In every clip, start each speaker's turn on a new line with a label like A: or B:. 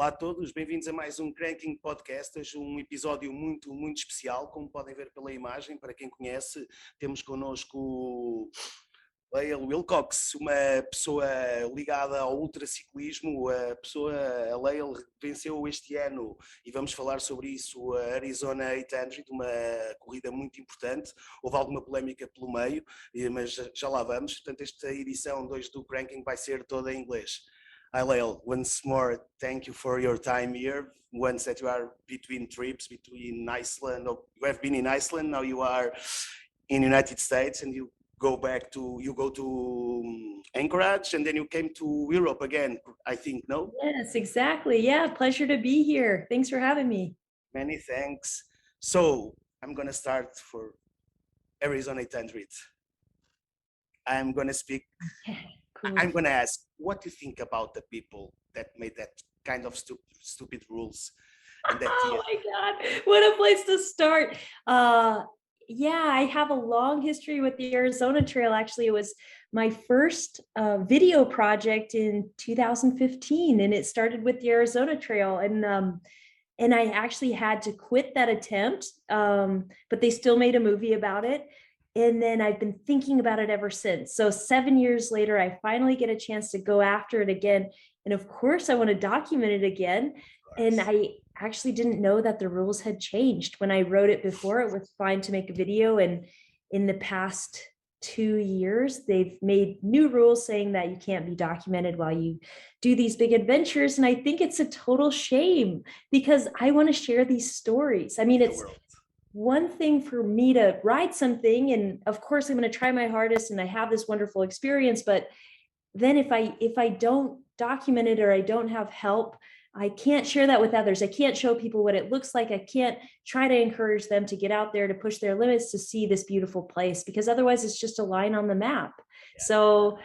A: Olá a todos, bem-vindos a mais Cranking Podcast, hoje episódio muito especial, como podem ver pela imagem, para quem conhece, temos connosco Lael Wilcox, uma pessoa ligada ao ultraciclismo, a Lael venceu este ano, e vamos falar sobre isso, a Arizona 800, uma corrida muito importante, houve alguma polémica pelo meio, mas já lá vamos, portanto esta edição 2 do Cranking vai ser toda em inglês. Hi Lael, once more, thank you for your time here. Once that you are between trips, between Iceland, or you have been in Iceland, now you are in United States, and you go to Anchorage, and then you came to Europe again, I think, no?
B: Yes, exactly. Yeah, pleasure to be here. Thanks for having me.
A: Many thanks. So I'm gonna start for Arizona 800. I'm gonna speak.
B: Cool.
A: I'm gonna ask, what do you think about the people that made that kind of stupid rules? And that
B: Oh my God, what a place to start. Yeah, I have a long history with the Arizona Trail. Actually, it was my first video project in 2015, and it started with the Arizona Trail. And I actually had to quit that attempt, but they still made a movie about it. And then I've been thinking about it ever since. So 7 years later, I finally get a chance to go after it again. And of course, I want to document it again. And I actually didn't know that the rules had changed. When I wrote it before, it was fine to make a video. And in the past 2 years, they've made new rules saying that you can't be documented while you do these big adventures. And I think it's a total shame because I want to share these stories. I mean, it's one thing for me to ride something, and of course I'm going to try my hardest and I have this wonderful experience, but then if I don't document it or I don't have help, I can't share that with others. I can't show people what it looks like. I can't try to encourage them to get out there to push their limits to see this beautiful place, because otherwise it's just a line on the map. Yeah. So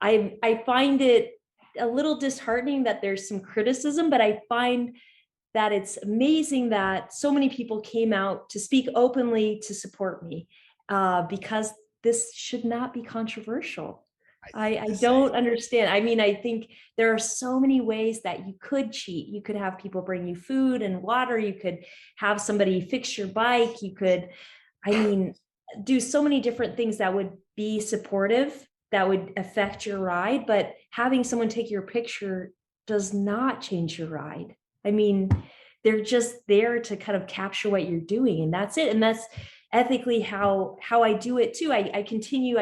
B: I find it a little disheartening that there's some criticism, but I find that it's amazing that so many people came out to speak openly to support me, because this should not be controversial. I don't understand. I mean, I think there are so many ways that you could cheat. You could have people bring you food and water. You could have somebody fix your bike. You could, I mean, do so many different things that would be supportive, that would affect your ride. But having someone take your picture does not change your ride. I mean, they're just there to kind of capture what you're doing, and that's it. And that's ethically how I do it too. I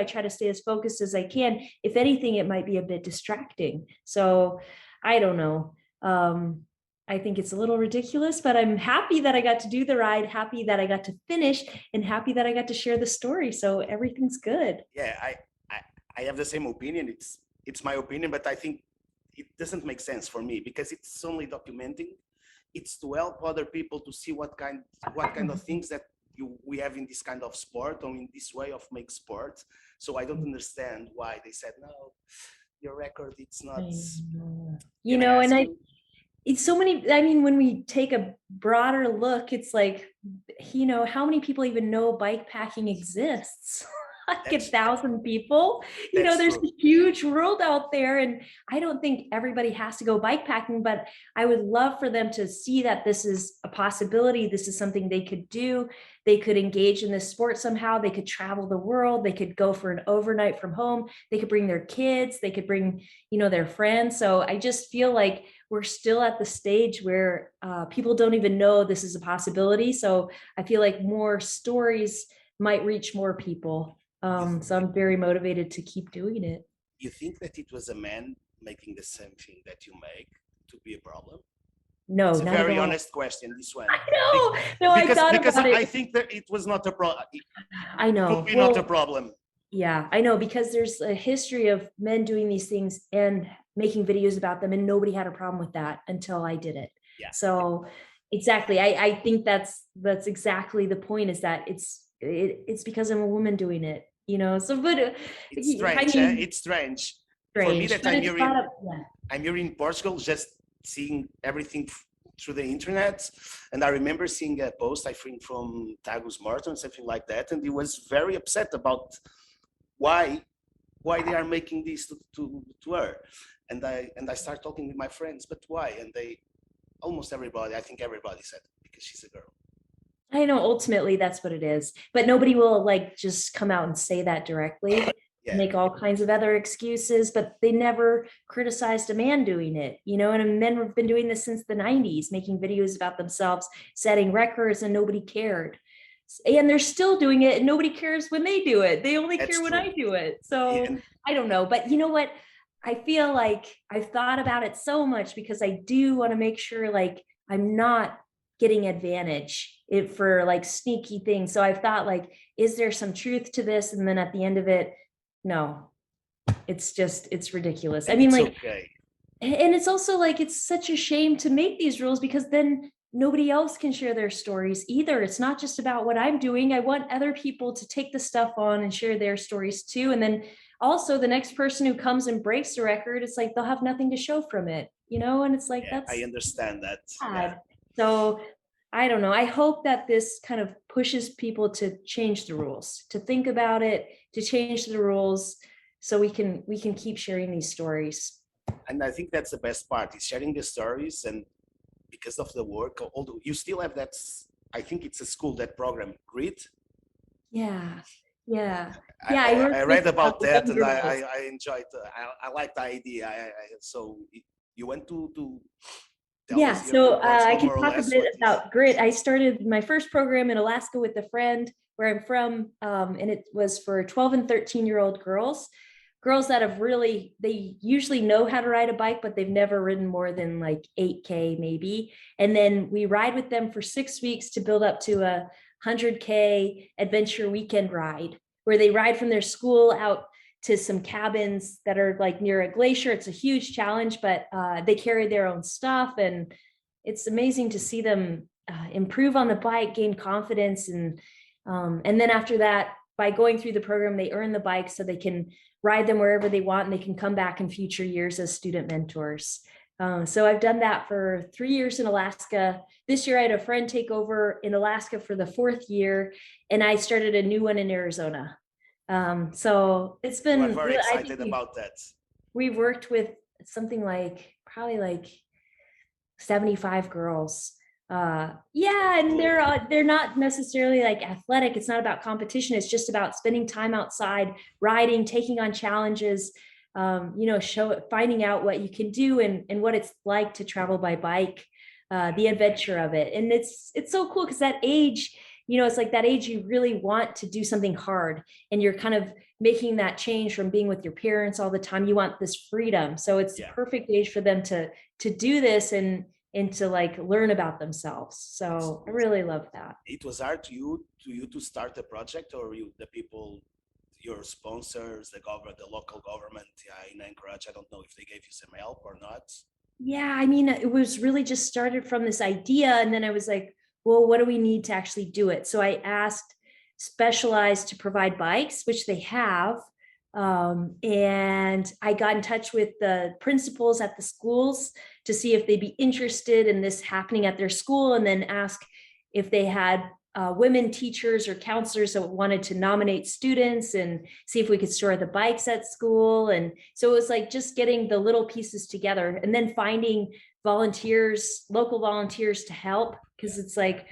B: try to stay as focused as I can. If anything, it might be a bit distracting. So I don't know. I think it's a little ridiculous, but I'm happy that I got to do the ride, happy that I got to finish, and happy that I got to share the story. So everything's good.
A: Yeah, I have the same opinion. It's my opinion, but I think it doesn't make sense for me because it's only documenting. It's to help other people to see what kind of things that we have in this kind of sport, or in this way of make sport. So I don't understand why they said, no, your record, it's not.
B: It's so many, I mean, when we take a broader look, it's like, how many people even know bike packing exists? Like 1,000 people. There's a huge world out there, and I don't think everybody has to go bike packing, but I would love for them to see that this is a possibility. This is something they could do. They could engage in this sport somehow. They could travel the world. They could go for an overnight from home. They could bring their kids. They could bring, their friends. So I just feel like we're still at the stage where people don't even know this is a possibility. So I feel like more stories might reach more people. So I'm very motivated to keep doing it.
A: You think that it was a man making the same thing that you make to be a problem?
B: No,
A: it's a very honest question, this one.
B: I know. No, because
A: I think that it was not a problem.
B: I know.
A: Not a problem.
B: Yeah, I know, because there's a history of men doing these things and making videos about them, and nobody had a problem with that until I did it. Yeah. So exactly. I think that's exactly the point, is that it's because I'm a woman doing it, so, but
A: it's strange. It's strange for me that I'm here in Portugal, just seeing everything through the internet. And I remember seeing a post, I think from Tagus Martin, something like that. And he was very upset about why they are making this to her. And I start talking with my friends, but why? And almost everybody, I think everybody said because she's a girl.
B: I know ultimately that's what it is, but nobody will like just come out and say that directly,
A: Yeah,
B: make all kinds of other excuses, but they never criticized a man doing it, you know, and men have been doing this since the 90s, making videos about themselves, setting records, and nobody cared. And they're still doing it and nobody cares when they do it. They only
A: that's
B: care when
A: true.
B: I do it.
A: Yeah,
B: So I don't know, but you know what? I feel like I've thought about it so much because I do want to make sure like I'm not getting advantage for like sneaky things. So I've thought like, is there some truth to this? And then at the end of it, no, it's ridiculous. I
A: and
B: mean,
A: it's
B: like,
A: okay.
B: and it's also like, it's such a shame to make these rules because then nobody else can share their stories either. It's not just about what I'm doing. I want other people to take the stuff on and share their stories too. And then also the next person who comes and breaks the record, it's like they'll have nothing to show from it, you know? And it's like,
A: Yeah, I
B: that's
A: understand that. Yeah,
B: sad. So I don't know. I hope that this kind of pushes people to change the rules, to think about it, to change the rules so we can keep sharing these stories.
A: and I think that's the best part is sharing the stories. And because of the work, although you still have that, I think it's a school, that program, Grit.
B: Yeah. Yeah.
A: I,
B: Yeah. I
A: I
B: worked with
A: read about that
B: young
A: and
B: girls.
A: I enjoyed. I like the idea. So you went to tell
B: Yeah,
A: us here
B: so
A: in
B: I
A: Portugal
B: can
A: more or
B: talk a
A: less
B: bit
A: what is.
B: about grit. I started my first program in Alaska with a friend where I'm from, and it was for 12 and 13-year-old girls, girls that have really, they usually know how to ride a bike, but they've never ridden more than like 8K maybe. And then we ride with them for 6 weeks to build up to a 100K adventure weekend ride where they ride from their school out to some cabins that are like near a glacier. It's a huge challenge, but they carry their own stuff. And it's amazing to see them improve on the bike, gain confidence. And then after that, by going through the program, they earn the bike so they can ride them wherever they want and they can come back in future years as student mentors. So I've done that for 3 years in Alaska. This year I had a friend take over in Alaska for the 4th year, and I started a new one in Arizona. So it's
A: You are
B: been
A: very
B: really, I think
A: excited about that.
B: we've worked with something like probably like 75 girls. Yeah, and
A: Cool.
B: they're not necessarily like athletic. It's not about competition. It's just about spending time outside, riding, taking on challenges, you know, finding out what you can do and what it's like to travel by bike, the adventure of it. And it's so cool because that age, you know, it's like that age you really want to do something hard, and you're kind of making that change from being with your parents all the time. You want this freedom. So it's the
A: Yeah,
B: perfect age for them to do this and to like learn about themselves. So I really love that.
A: it was hard to start the project, or you the people, your sponsors, the government, the local government, yeah, in Anchorage. I don't know if they gave you some help or not.
B: Yeah, I mean, it was really just started from this idea. And then I was like, well, what do we need to actually do it? So I asked Specialized to provide bikes, which they have. And I got in touch with the principals at the schools to see if they'd be interested in this happening at their school, and then ask if they had women teachers or counselors that wanted to nominate students and see if we could store the bikes at school. And so it was like just getting the little pieces together and then finding volunteers, local volunteers to help. Because it's like,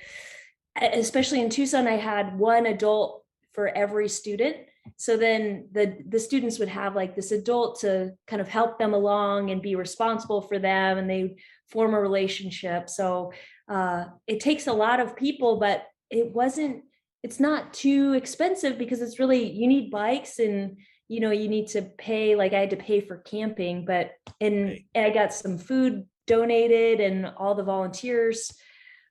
B: especially in Tucson, I had one adult for every student. So then the students would have like this adult to kind of help them along and be responsible for them, and they form a relationship. So it takes a lot of people, but it's not too expensive because it's really, you need bikes, and you know, you need to pay, like I had to pay for camping, but and
A: Okay.
B: I got some food donated, and all the volunteers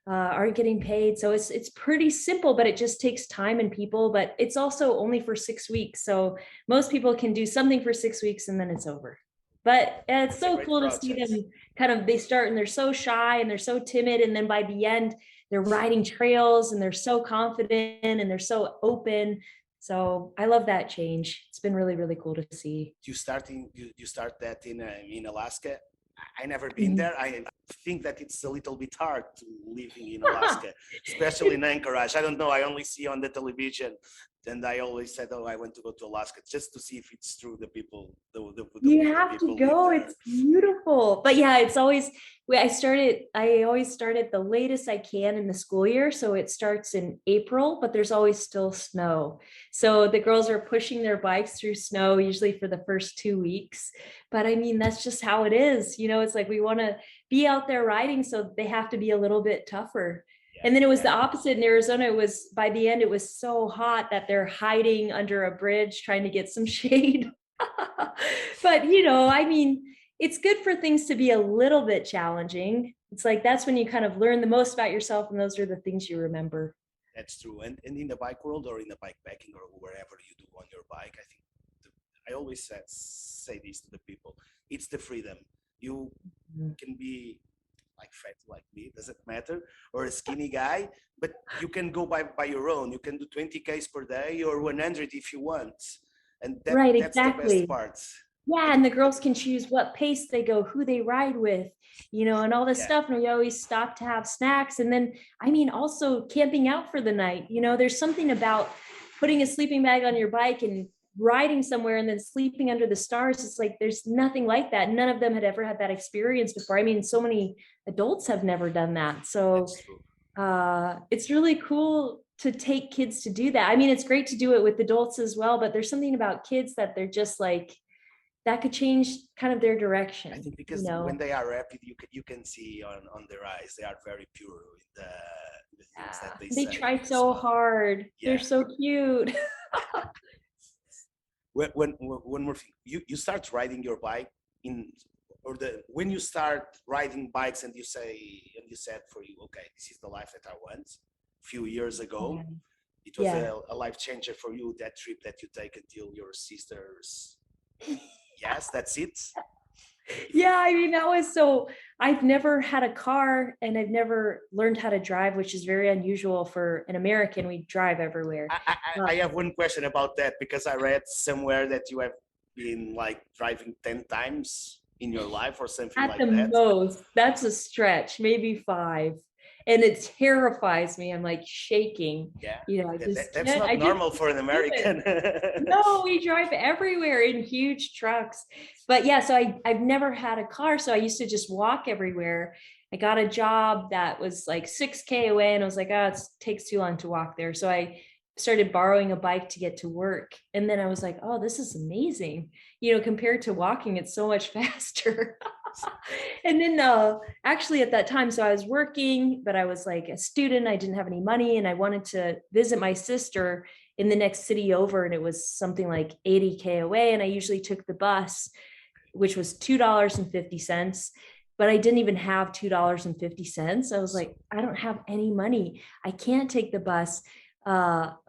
B: aren't getting paid. So it's pretty simple, but it just takes time and people. But it's also only for 6 weeks. So most people can do something for 6 weeks and then it's over. But it's
A: It's a
B: so
A: great
B: cool to see
A: project.
B: them kind of, they start and they're so shy and they're so timid. And then by the end, they're riding trails and they're so confident and they're so open. So I love that change. It's been really, really cool to see.
A: You start that in Alaska. I never been
B: Mhm.
A: there. I think that it's a little bit hard to living in Alaska, especially in Anchorage. I don't know. I only see on the television and I always said, "Oh, I want to go to Alaska just to see if it's true." The people, the
B: You
A: way the
B: have to
A: people live
B: go.
A: there.
B: It's beautiful. But yeah, it's always, I always start at the latest I can in the school year. So it starts in April, but there's always still snow. So the girls are pushing their bikes through snow, usually for the first 2 weeks. But I mean, that's just how it is. It's like we want to be out there riding, so they have to be a little bit tougher. And then it was the opposite in Arizona. It was, by the end, it was so hot that they're hiding under a bridge trying to get some shade. But I mean, it's good for things to be a little bit challenging. It's like that's when you kind of learn the most about yourself, and those are the things you remember.
A: That's true. And in the bike world, or in the bike packing, or wherever you do on your bike, I think I always say this to the people: it's the freedom. You can be like fat like me, doesn't matter, or a skinny guy, but you can go by your own. You can do 20 Ks per day or 100 if you want, and
B: Right,
A: that's the best
B: exactly.
A: part.
B: Yeah, and the girls can choose what pace they go, who they ride with, and all this
A: Yeah,
B: stuff. And we always stop to have snacks. And then, I mean, also camping out for the night. There's something about putting a sleeping bag on your bike and riding somewhere and then sleeping under the stars. It's like there's nothing like that. None of them had ever had that experience before. I mean, so many adults have never done that. So
A: that's true.
B: it's really cool to take kids to do that. I mean, it's great to do it with adults as well, but there's something about kids that they're just like, that could change kind of their direction.
A: I think because when they are rapid, you can see on their eyes they are very pure in the things that they say.
B: They try so hard.
A: Yeah.
B: They're so cute.
A: One more thing, you start riding your bike when you start riding bikes, and you said for you, okay, this is the life that I want. A few years ago, it was a life changer for you, that trip that you take until your sister's. Yes, that's it.
B: Yeah, I mean, I've never had a car, and I've never learned how to drive, which is very unusual for an American. We drive everywhere.
A: I have one question about that, because I read somewhere that you have been like driving 10 times in your life or something like that.
B: At the most, that's a stretch, maybe 5. And it terrifies me. I'm like shaking.
A: Yeah,
B: that's
A: not normal for an American.
B: No, we drive everywhere in huge trucks. But yeah, so I've never had a car. So I used to just walk everywhere. I got a job that was like 6K away, and I was like, oh, it takes too long to walk there. So I started borrowing a bike to get to work. And then I was like, oh, this is amazing. Compared to walking, it's so much faster. And then actually at that time, so I was working, but I was like a student. I didn't have any money, and I wanted to visit my sister in the next city over, and it was something like 80K away. And I usually took the bus, which was $2.50. But I didn't even have $2.50. I was like, I don't have any money. I can't take the bus. But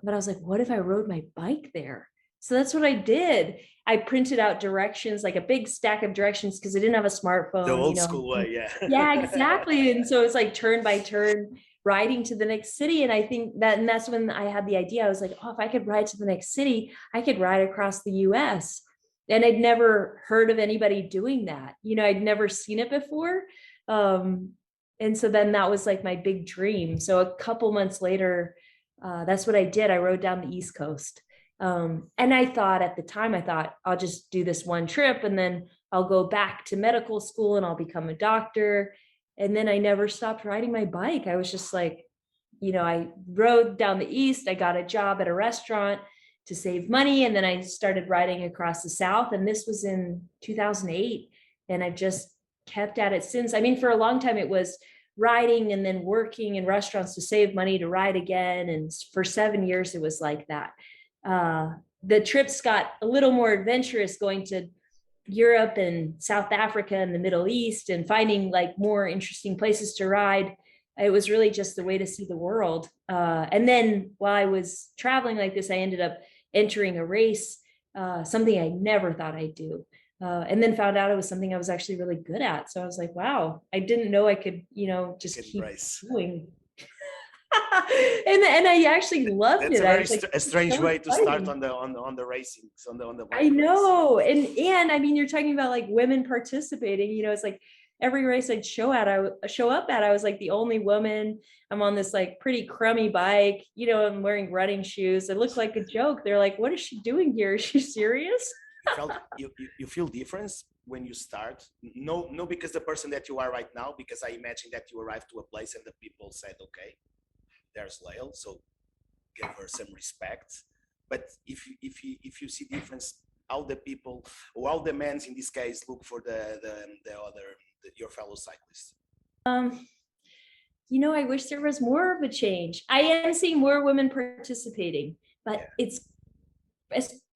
B: I was like, what if I rode my bike there? So that's what I did. I printed out directions, like a big stack of directions, because I didn't have a smartphone.
A: The old school way, yeah.
B: Yeah, exactly. And so it's like turn by turn riding to the next city. And I think that's when I had the idea. I was like, oh, if I could ride to the next city, I could ride across the US. And I'd never heard of anybody doing that. I'd never seen it before. And so then that was like my big dream. So a couple months later, that's what I did. I rode down the East Coast. And I thought at the time, I'll just do this one trip, and then I'll go back to medical school and I'll become a doctor. And then I never stopped riding my bike. I was just like, I rode down the East. I got a job at a restaurant to save money. And then I started riding across the South. And this was in 2008. And I've just kept at it since. I mean, for a long time, it was riding and then working in restaurants to save money to ride again. And for 7 years, it was like that. The trips got a little more adventurous, going to Europe and South Africa and the Middle East, and finding like more interesting places to ride. It was really just the way to see the world. And then while I was traveling like this, I ended up entering a race, something I never thought I'd do. And then found out it was something I was actually really good at. So I was like, wow, I didn't know I could, just keep doing. and I actually loved it.
A: That's a strange way to start on the racing, on the
B: I know. And I mean, you're talking about like women participating, it's like every race I'd show up at, I was like the only woman. I'm on this like pretty crummy bike, I'm wearing running shoes. It looked like a joke. They're like, what is she doing here? Is she serious?
A: You feel difference when you start? No, because the person that you are right now, because I imagine that you arrived to a place and the people said, okay, there's Lael, so give her some respect. But if you see difference, how the people or how the men in this case look for your fellow cyclists.
B: I wish there was more of a change. I am seeing more women participating, but it's,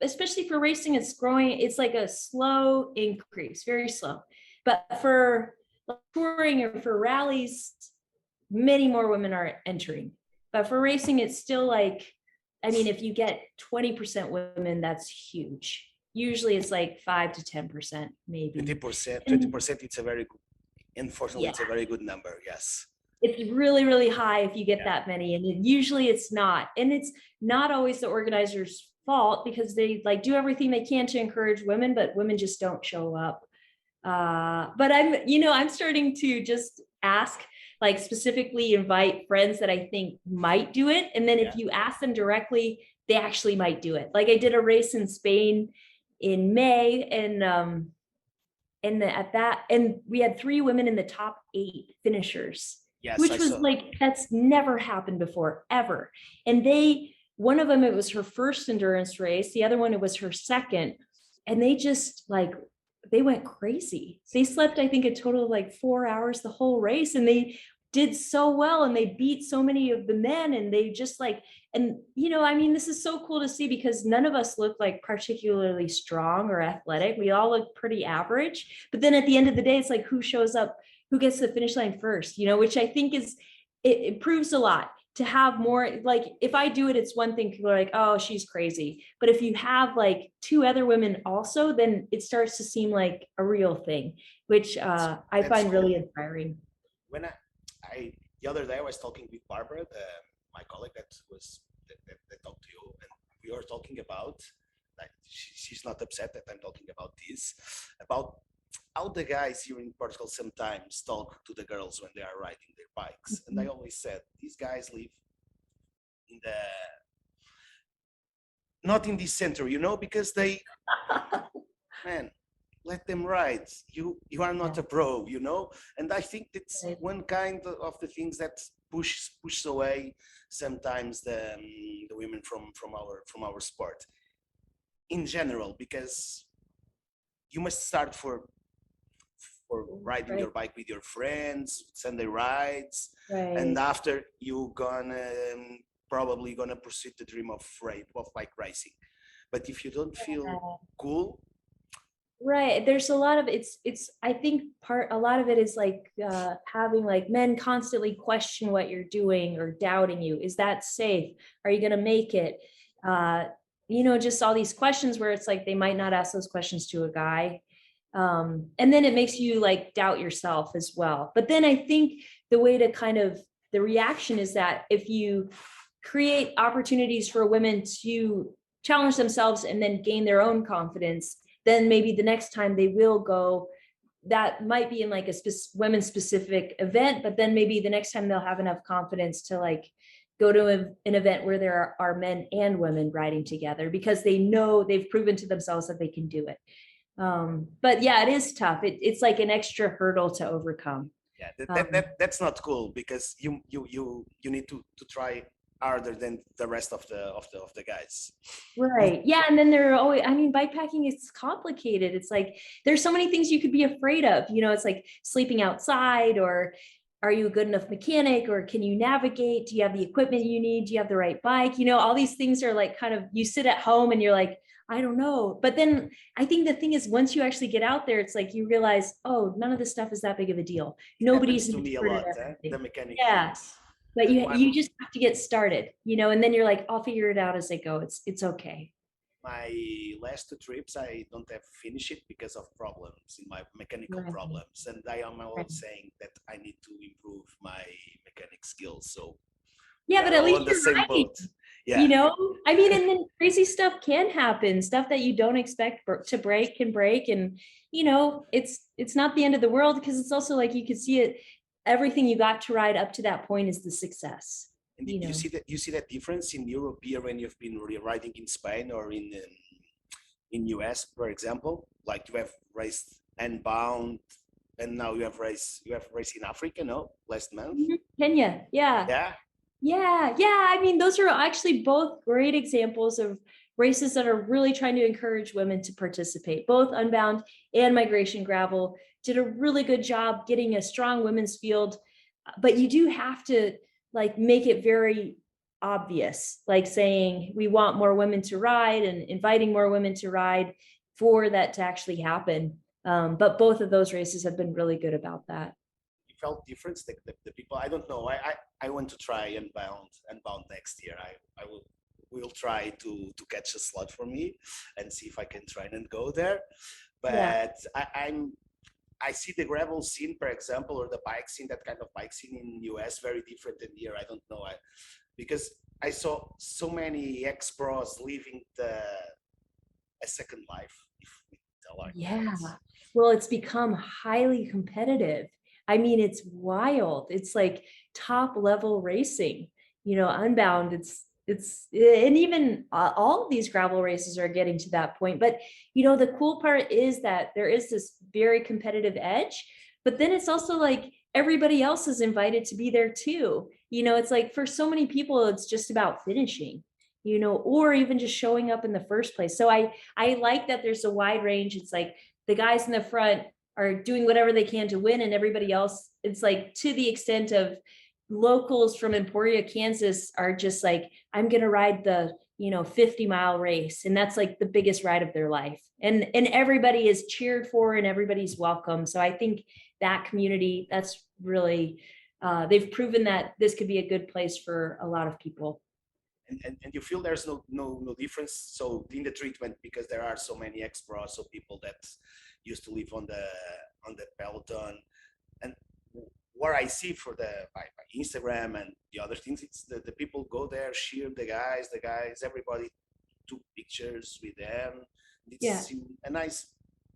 B: especially for racing, it's growing. It's like a slow increase, very slow. But for touring or for rallies, many more women are entering. But for racing, it's still like, if you get 20% women, that's huge. Usually it's like 5 to 10%, maybe.
A: 20%, it's a very good, unfortunately, it's a very good number, yes.
B: It's really, really high if you get that many. And usually it's not. And it's not always the organizer's fault, because they like do everything they can to encourage women, but women just don't show up. But I'm starting to just ask, like specifically invite friends that I think might do it. And then if you ask them directly, they actually might do it. Like I did a race in Spain in May, and we had 3 women in the top 8 finishers, which was like, that's never happened before, ever. And one of them, it was her first endurance race. The other one, it was her second. And they just they went crazy. They slept, I think, a total of like 4 hours the whole race, and they did so well, and they beat so many of the men, and they just this is so cool to see, because none of us look like particularly strong or athletic. We all look pretty average, but then at the end of the day, it's like, who shows up, who gets to the finish line first, which I think it proves a lot. To have more, like if I do it, it's one thing, people are like, oh, she's crazy. But if you have like 2 other women also, then it starts to seem like a real thing, which I find really inspiring.
A: When the other day I was talking with Barbara, my colleague that talked to you, and we were talking about, like, she's not upset that I'm talking about this, about how the guys here in Portugal sometimes talk to the girls when they are riding their bikes. And I always said, these guys live not in this center, because they, man, let them ride. You are not a pro, And I think that's one kind of the things that push away sometimes the women from our sport in general, because you must start for riding your bike with your friends, Sunday rides, and after you probably gonna pursue the dream of bike racing. But if you don't feel cool,
B: there's a lot of it's I think a lot of it is like having like men constantly question what you're doing or doubting you. Is that safe? Are you gonna make it? Just all these questions where it's like they might not ask those questions to a guy. And then it makes you like doubt yourself as well. But then I think the way to the reaction is that if you create opportunities for women to challenge themselves and then gain their own confidence, then maybe the next time they will go, that might be in like a women specific event, but then maybe the next time they'll have enough confidence to like go to an event where there are men and women riding together, because they know they've proven to themselves that they can do it. But yeah, it is tough. It's like an extra hurdle to overcome.
A: Yeah, that's not cool, because you need to try harder than the rest of the guys.
B: Right. Yeah. And then there are always, bikepacking is complicated. It's like, there's so many things you could be afraid of, it's like sleeping outside, or are you a good enough mechanic, or can you navigate? Do you have the equipment you need? Do you have the right bike? All these things are like you sit at home and you're like, I don't know. But then I think the thing is, once you actually get out there, it's like you realize, oh, none of this stuff is that big of a deal. Nobody's
A: to me a lot, the mechanic.
B: Yeah. But you just have to get started, and then you're like, I'll figure it out as I go. It's okay.
A: My last 2 trips, I don't have finished it because of problems in my mechanical problems. And I am always saying that I need to improve my mechanic skills. So
B: yeah, but at least you're right. You
A: Yeah.
B: know, I mean, and then crazy stuff can happen. Stuff that you don't expect to break can break, and it's not the end of the world because it's also like you can see it. Everything you got to ride up to that point is the success.
A: And
B: You know.
A: you see that difference in Europe here when you've been riding in Spain or in US, for example, like you have raced Unbound, and now you have race in Africa, no, last month.
B: Kenya, yeah.
A: Yeah,
B: Yeah, yeah. I mean, those are actually both great examples of races that are really trying to encourage women to participate. Both Unbound and Migration Gravel did a really good job getting a strong women's field, but you do have to like make it very obvious, like saying we want more women to ride and inviting more women to ride for that to actually happen. But both of those races have been really good about that.
A: you felt difference. The people, I don't know. I want to try Unbound next year. I will try to catch a slot for me and see if I can try and go there.
B: Yeah.
A: But I see the gravel scene, for example, or the bike scene, that kind of bike scene in US, very different than here. I don't know, because I saw so many ex-pros living a second life, if we tell like
B: Yeah.
A: that.
B: Well, it's become highly competitive. I mean, it's wild. It's like top level racing. Unbound, and even all of these gravel races are getting to that point. But, the cool part is that there is this very competitive edge, but then it's also like everybody else is invited to be there too. It's like for so many people, it's just about finishing, or even just showing up in the first place. So I like that there's a wide range. It's like the guys in the front are doing whatever they can to win, and everybody else, it's like to the extent of locals from Emporia, Kansas are just like, I'm going to ride the 50-mile race, and that's like the biggest ride of their life, and everybody is cheered for and everybody's welcome. So I think that community, that's really they've proven that this could be a good place for a lot of people.
A: And you feel there's no difference so in the treatment, because there are so many ex-pros, so people that used to live on the peloton. And what I see for by Instagram and the other things, it's the people go there, cheer the guys, everybody took pictures with them.
B: Yeah.
A: It's a nice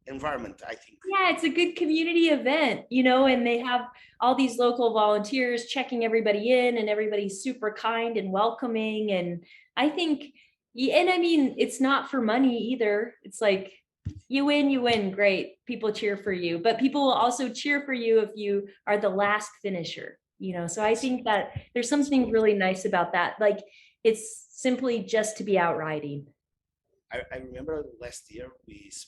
A: environment, I think.
B: Yeah, it's a good community event, and they have all these local volunteers checking everybody in, and everybody's super kind and welcoming. And I think, and I mean, it's not for money either. It's like you win, great. People cheer for you, but people will also cheer for you if you are the last finisher, So I think that there's something really nice about that. Like it's simply just to be out riding.
A: I remember last year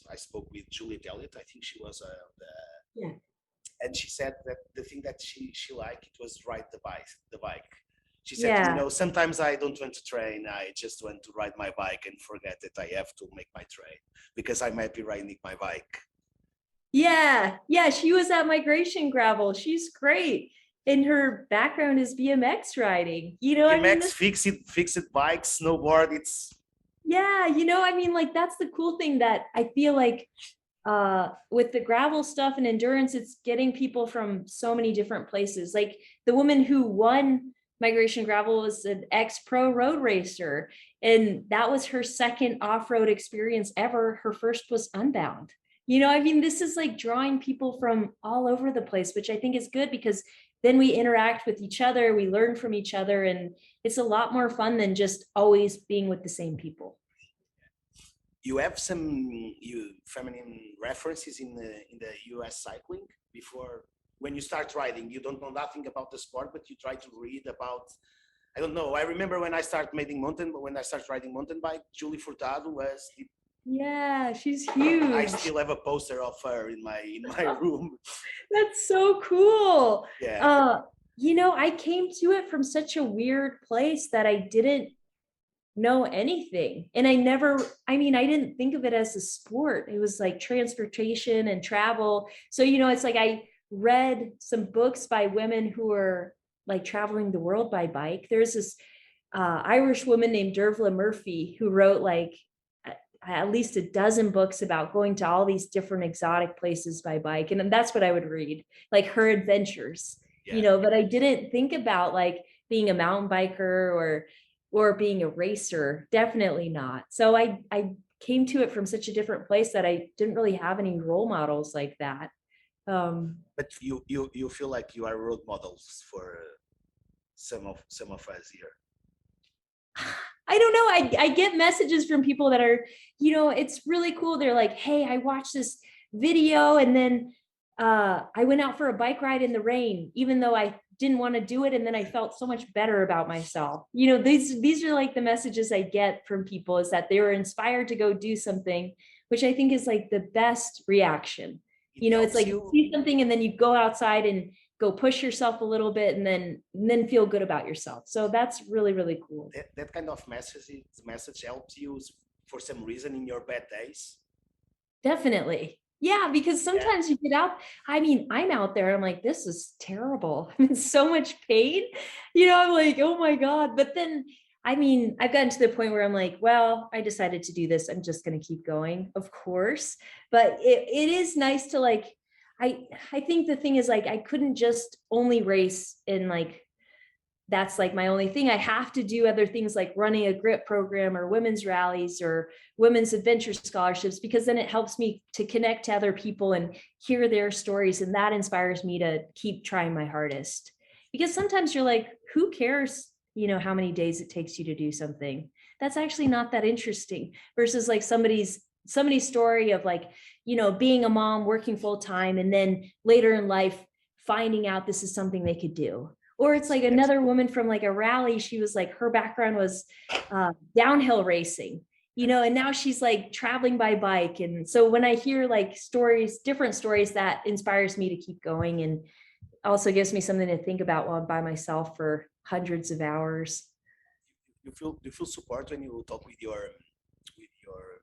A: I spoke with Juliet Elliott. I think she was
B: Yeah.
A: and she said that the thing that she liked, it was ride the bike. She said,
B: Yeah.
A: sometimes I don't want to train. I just want to ride my bike and forget that I have to make my train because I might be riding my bike.
B: Yeah. Yeah. She was at Migration Gravel. She's great. And her background is BMX riding. I mean,
A: BMX, fixed bikes, snowboard. It's
B: yeah, I mean, like that's the cool thing that I feel like with the gravel stuff and endurance, it's getting people from so many different places. Like the woman who won Migration Gravel was an ex-pro road racer, and that was her second off-road experience ever. Her first was Unbound. I mean, this is like drawing people from all over the place, which I think is good because then we interact with each other, we learn from each other, and it's a lot more fun than just always being with the same people.
A: You have some feminine references in the US cycling before. When you start riding, you don't know nothing about the sport, but you try to read about. I don't know. I remember when I started riding mountain bike, Julie Furtado was.
B: Yeah, she's huge.
A: I still have a poster of her in my room.
B: That's so cool.
A: Yeah.
B: I came to it from such a weird place that I didn't know anything. And I didn't think of it as a sport. It was like transportation and travel. So, it's like I read some books by women who are like traveling the world by bike. There's this Irish woman named Dervla Murphy who wrote like at least a dozen books about going to all these different exotic places by bike. And that's what I would read, like her adventures,
A: Yeah.
B: but I didn't think about like being a mountain biker or being a racer. Definitely not. So I came to it from such a different place that I didn't really have any role models like that.
A: But you feel like you are role models for some of us here.
B: I don't know. I get messages from people that are, it's really cool. They're like, hey, I watched this video and then I went out for a bike ride in the rain, even though I didn't want to do it. And then I felt so much better about myself. These are like the messages I get from people, is that they were inspired to go do something, which I think is like the best reaction.
A: It
B: It's
A: helps
B: like you
A: you.
B: see something and then you go outside and go push yourself a little bit and then feel good about yourself. So that's really, really cool.
A: That kind of message helps you for some reason in your bad days.
B: Definitely. Yeah, because sometimes you get out. I mean, I'm out there, I'm like, this is terrible. I'm in so much pain. I'm like, oh my God. But then, I mean, I've gotten to the point where I'm like, well, I decided to do this. I'm just going to keep going, of course. But it is nice to like, I think the thing is like, I couldn't just only race in like, that's like my only thing. I have to do other things like running a grip program or women's rallies or women's adventure scholarships, because then it helps me to connect to other people and hear their stories. And that inspires me to keep trying my hardest, because sometimes you're like, who cares, how many days it takes you to do something? That's actually not that interesting, versus like somebody's story of like, being a mom, working full time, and then later in life, finding out this is something they could do. Or it's like another woman from like a rally. She was like, her background was downhill racing, and now she's like traveling by bike. And so when I hear like stories, different stories, that inspires me to keep going, and also gives me something to think about while I'm by myself for hundreds of hours.
A: You feel support when you talk with your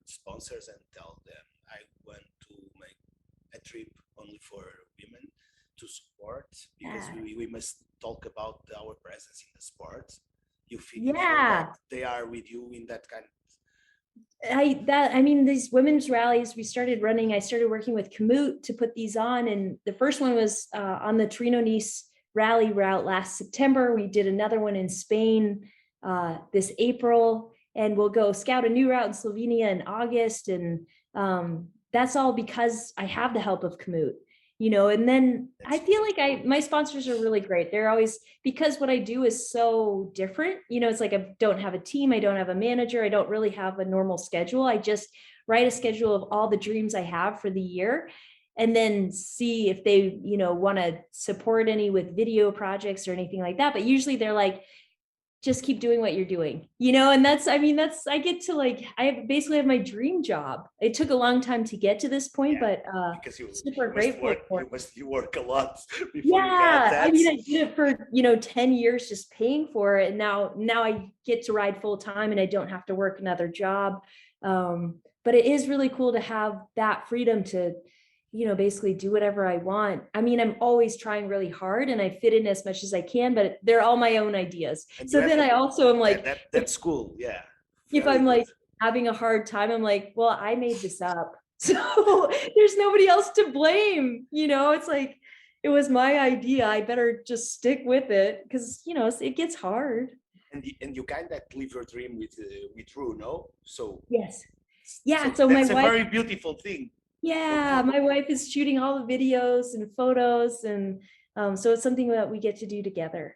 A: sponsors and tell them, I want to make a trip only for women to support, because we must talk about our presence in the sport. You feel that
B: Yeah.
A: they are with you in that kind.
B: I mean, these women's rallies we started running, I started working with Komoot to put these on. And the first one was on the Torino Nice rally route last September. We did another one in Spain this April, and we'll go scout a new route in Slovenia in August. And that's all because I have the help of Komoot. And then I feel like my sponsors are really great. They're always, because what I do is so different. It's like I don't have a team, I don't have a manager, I don't really have a normal schedule. I just write a schedule of all the dreams I have for the year, and then see if they, want to support any with video projects or anything like that. But usually they're like, just keep doing what you're doing, and I get to like, I basically have my dream job. It took a long time to get to this point, but
A: Because
B: super
A: you must
B: grateful
A: work
B: for.
A: you work a lot before you get
B: Yeah, I
A: that.
B: mean, I did it for 10 years just paying for it, and now I get to ride full time and I don't have to work another job. But it is really cool to have that freedom to basically do whatever I want. I mean, I'm always trying really hard and I fit in as much as I can, but they're all my own ideas.
A: And
B: So then I also am like,
A: that's cool. Yeah,
B: if
A: very
B: I'm
A: good.
B: like having a hard time, I'm like, well, I made this up. So there's nobody else to blame. It's like, it was my idea. I better just stick with it, because, it gets hard.
A: And you kind of live your dream with Drew, no? So
B: Yes. Yeah.
A: so
B: So my
A: that's a
B: wife,
A: very beautiful thing.
B: yeah, my wife is shooting all the videos and photos. And so it's something that we get to do together,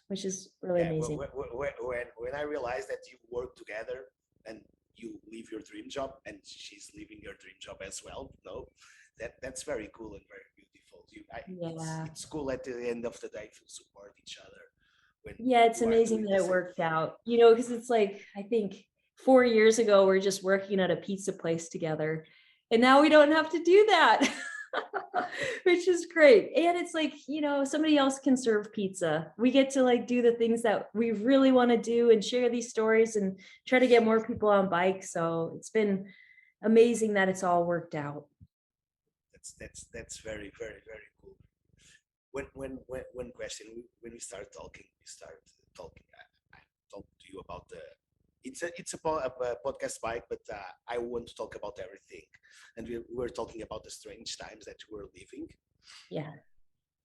B: which is really
A: Yeah,
B: amazing.
A: when I realized that you work together and you leave your dream job and she's leaving your dream job as well, no, that's very cool and very beautiful.
B: Yeah.
A: It's cool at the end of the day to support each other when
B: Yeah, it's
A: you are
B: amazing
A: doing
B: that
A: the
B: it
A: same
B: worked
A: thing.
B: out, because it's like, I think 4 years ago, we're just working at a pizza place together. And now we don't have to do that, which is great. And it's like, somebody else can serve pizza. We get to like do the things that we really want to do and share these stories and try to get more people on bikes. So it's been amazing that it's all worked out.
A: That's very very very cool. When question when we start talking, I talk to you about the it's a podcast bike, but I want to talk about everything, and we're talking about the strange times that we're living.
B: Yeah.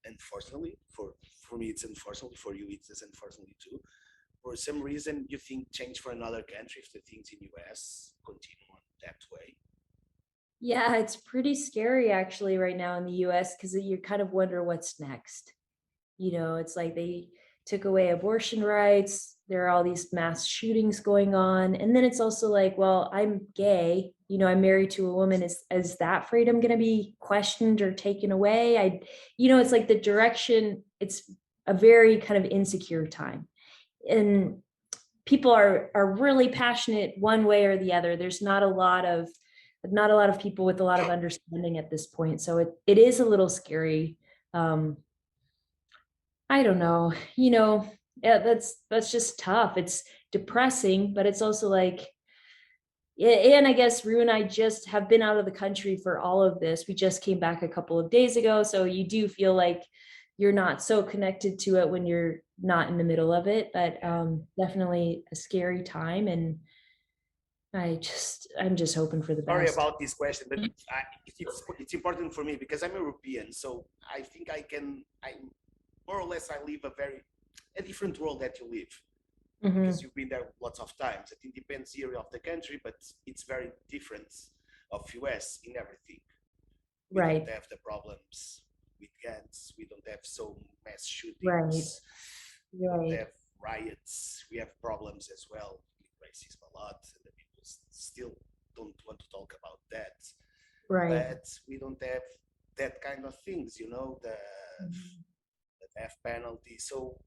A: Unfortunately, for me it's unfortunately, for you it is unfortunately too. for some reason you think change for another country if the things in US continue on that way?
B: Yeah, it's pretty scary actually right now in the US because you kind of wonder what's next. It's like they took away abortion rights. There are all these mass shootings going on. And then it's also like, well, I'm gay, I'm married to a woman. Is that freedom going to be questioned or taken away? It's like the direction, it's a very kind of insecure time. And people are really passionate one way or the other. There's not a lot of people with a lot of understanding at this point. So it is a little scary. I don't know, yeah, that's just tough. It's depressing, but it's also like, and I guess Rue and I just have been out of the country for all of this. We just came back a couple of days ago. So you do feel like you're not so connected to it when you're not in the middle of it, but definitely a scary time. And I'm just hoping for the
A: Sorry
B: best.
A: about this question, but it's important for me because I'm European, so I think I more or less I live a different world that you live because you've been there lots of times. It depends area of the country, but it's very different of US in everything. We
B: Right.
A: don't have the problems with guns. We don't have so mass shootings.
B: Right.
A: We don't have riots. We have problems as well with racism a lot, and the people still don't want to talk about that.
B: Right.
A: But we don't have that kind of things, the death penalty. So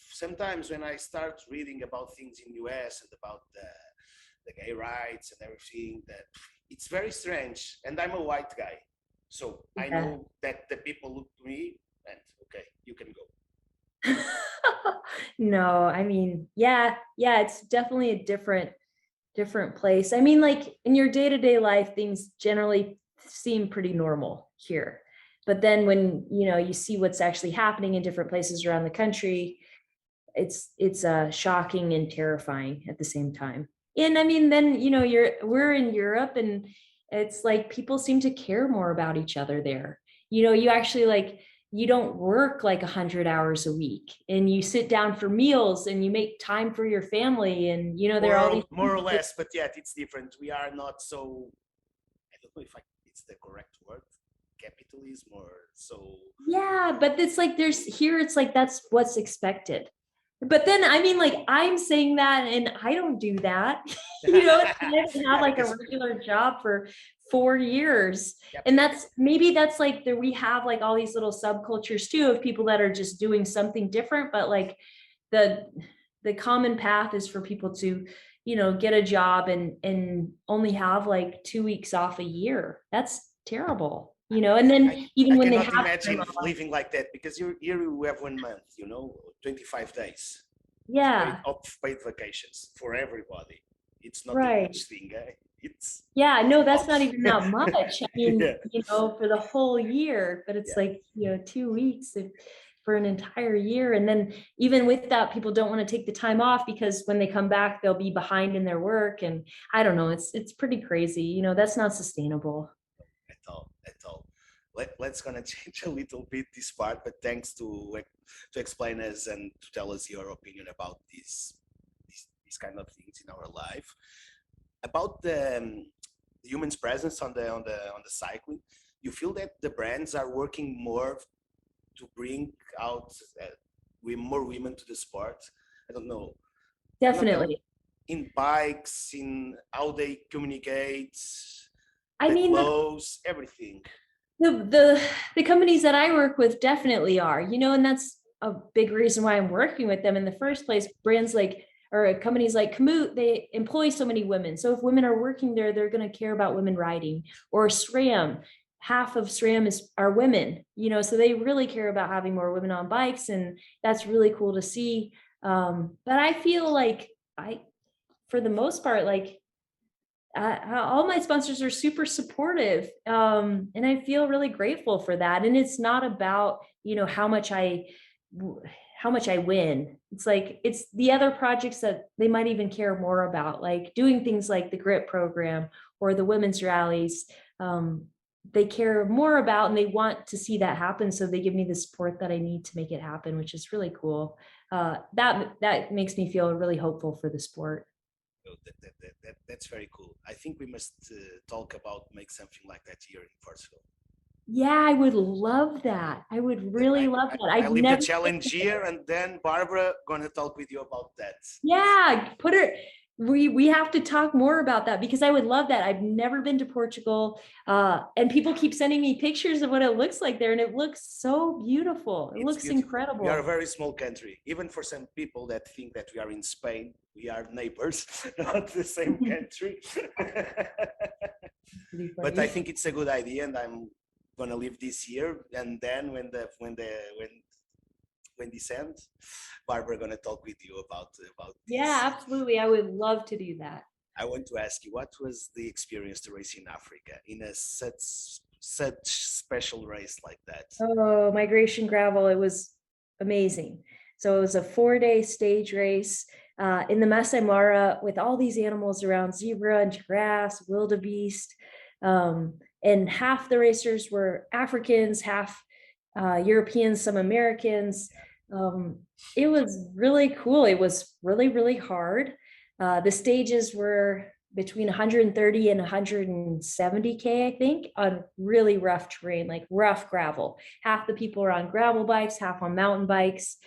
A: sometimes when I start reading about things in US and about the gay rights and everything, that it's very strange. And I'm a white guy, so I know that the people look to me and okay, you can go.
B: No, I mean, yeah, it's definitely a different place. I mean, like in your day-to-day life, things generally seem pretty normal here. But then when, you see what's actually happening in different places around the country, it's shocking and terrifying at the same time. And I mean, then, we're in Europe and it's like people seem to care more about each other there. You actually like, you don't work like 100 hours a week and you sit down for meals and you make time for your family. And, there are all these
A: more or less, but yet it's different. We are not so, I don't know if it's the correct word, capitalism or so.
B: Yeah, but it's like it's like that's what's expected. But then I mean, like I'm saying that and I don't do that. I didn't have like a regular job for 4 years.
A: Yep.
B: And maybe that's like we have like all these little subcultures too of people that are just doing something different, but like the common path is for people to, get a job and only have like 2 weeks off a year. That's terrible. And then even when they have,
A: I cannot imagine living like that because here you have 1 month, 25 days.
B: Yeah.
A: Of paid vacations for everybody. It's not
B: Right.
A: a much thing.
B: No, that's not even that much. I mean, for the whole year, but it's like, 2 weeks for an entire year. And then even with that, people don't want to take the time off because when they come back, they'll be behind in their work. And I don't know, it's pretty crazy. That's not sustainable.
A: At all. Let's gonna change a little bit this part, but thanks to explain us and to tell us your opinion about these kind of things in our life. About the human's presence on the cycling, you feel that the brands are working more to bring out more women to the sport? I don't know.
B: Definitely.
A: In bikes, in how they communicate.
B: I mean,
A: clothes, everything.
B: The companies that I work with definitely are, and that's a big reason why I'm working with them in the first place. Brands like, or companies like Komoot, they employ so many women. So if women are working there, they're going to care about women riding. Or SRAM, half of SRAM are women, so they really care about having more women on bikes. And that's really cool to see. But I feel like for the most part, like, all my sponsors are super supportive. And I feel really grateful for that. And it's not about, how much I win. It's like, it's the other projects that they might even care more about, like doing things like the GRIP program or the women's rallies. They care more about, and they want to see that happen. So they give me the support that I need to make it happen, which is really cool. that makes me feel really hopeful for the sport.
A: Oh, that's very cool. I think we must talk about make something like that here in Portugal.
B: Yeah, I would love that. I would really love that.
A: I
B: I've
A: leave the
B: never,
A: challenge here, and then Barbara gonna talk with you about that.
B: yeah, put her, we have to talk more about that because I would love that. I've never been to Portugal, and people keep sending me pictures of what it looks like there, and it looks so beautiful. It
A: It's
B: looks
A: beautiful. We are a
B: incredible.
A: very small country. Even for some people that think that we are in Spain, we are neighbors, not the same country. But I think it's a good idea, and I'm gonna live this year. And then when this ends, Barbara gonna talk with you about
B: Yeah,
A: this.
B: absolutely. I would love to do that.
A: I want to ask you, what was the experience to race in Africa in a such special race like that?
B: Oh, Migration Gravel, it was amazing. So it was a 4-day stage race in the Masai Mara with all these animals around, zebra and giraffes, wildebeest. And half the racers were Africans, half Europeans, some Americans. It was really cool. It was really, really hard. The stages were between 130 and 170K, I think, on really rough terrain, like rough gravel. Half the people are on gravel bikes, half on mountain bikes.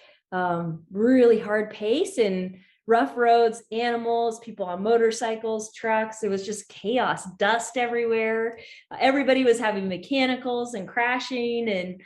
B: Really hard pace and rough roads, animals, people on motorcycles, trucks. It was just chaos, dust everywhere. Everybody was having mechanicals and crashing, and